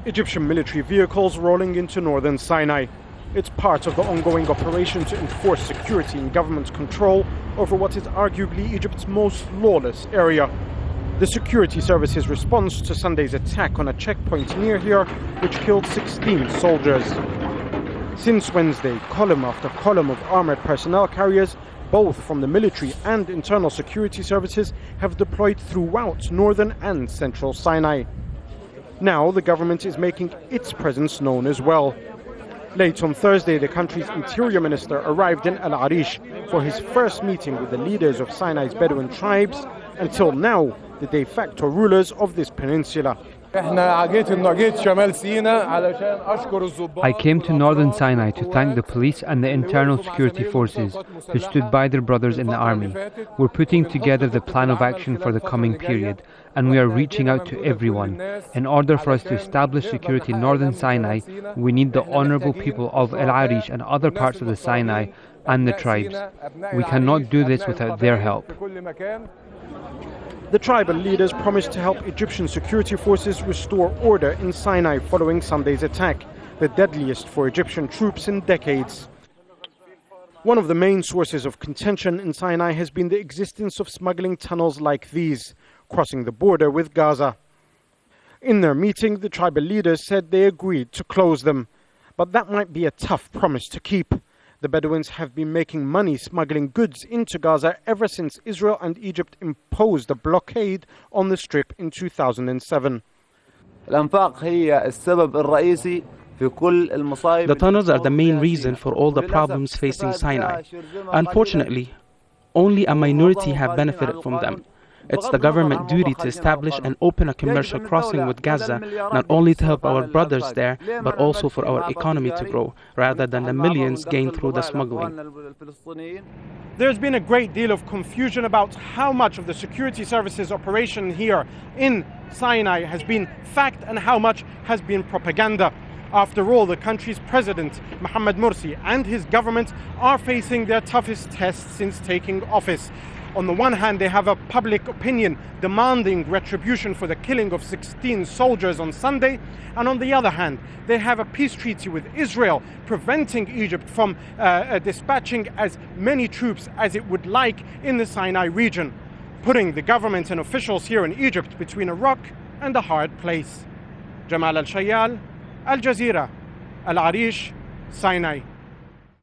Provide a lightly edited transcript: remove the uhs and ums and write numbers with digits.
Egyptian military vehicles rolling into northern Sinai. It's part of the ongoing operation to enforce security and government control over what is arguably Egypt's most lawless area. The security services' response to Sunday's attack on a checkpoint near here, which killed 16 soldiers. Since Wednesday, column after column of armored personnel carriers, both from the military and internal security services, have deployed throughout northern and central Sinai. Now the government is making its presence known as well. Late on Thursday, the country's interior minister arrived in Arish for his first meeting with the leaders of Sinai's Bedouin tribes, until now the de facto rulers of this peninsula. I came to northern Sinai to thank the police and the internal security forces who stood by their brothers in the army. We're putting together the plan of action for the coming period, and we are reaching out to everyone. In order for us to establish security in northern Sinai, we need the honorable people of El Arish and other parts of the Sinai and the tribes. We cannot do this without their help. The tribal leaders promised to help Egyptian security forces restore order in Sinai following Sunday's attack, the deadliest for Egyptian troops in decades. One of the main sources of contention in Sinai has been the existence of smuggling tunnels like these, crossing the border with Gaza. In their meeting, the tribal leaders said they agreed to close them, but that might be a tough promise to keep. The Bedouins have been making money smuggling goods into Gaza ever since Israel and Egypt imposed a blockade on the Strip in 2007. The tunnels are the main reason for all the problems facing Sinai. Unfortunately, only a minority have benefited from them. It's the government duty to establish and open a commercial crossing with Gaza, not only to help our brothers there, but also for our economy to grow, rather than the millions gained through the smuggling. There's been a great deal of confusion about how much of the security services operation here in Sinai has been fact and how much has been propaganda. After all, the country's president, Mohammed Morsi, and his government are facing their toughest test since taking office. On the one hand, they have a public opinion demanding retribution for the killing of 16 soldiers on Sunday, and on the other hand, they have a peace treaty with Israel preventing Egypt from dispatching as many troops as it would like in the Sinai region, putting the government and officials here in Egypt between a rock and a hard place. Jamal Shayyal, Jazeera, Arish, Sinai.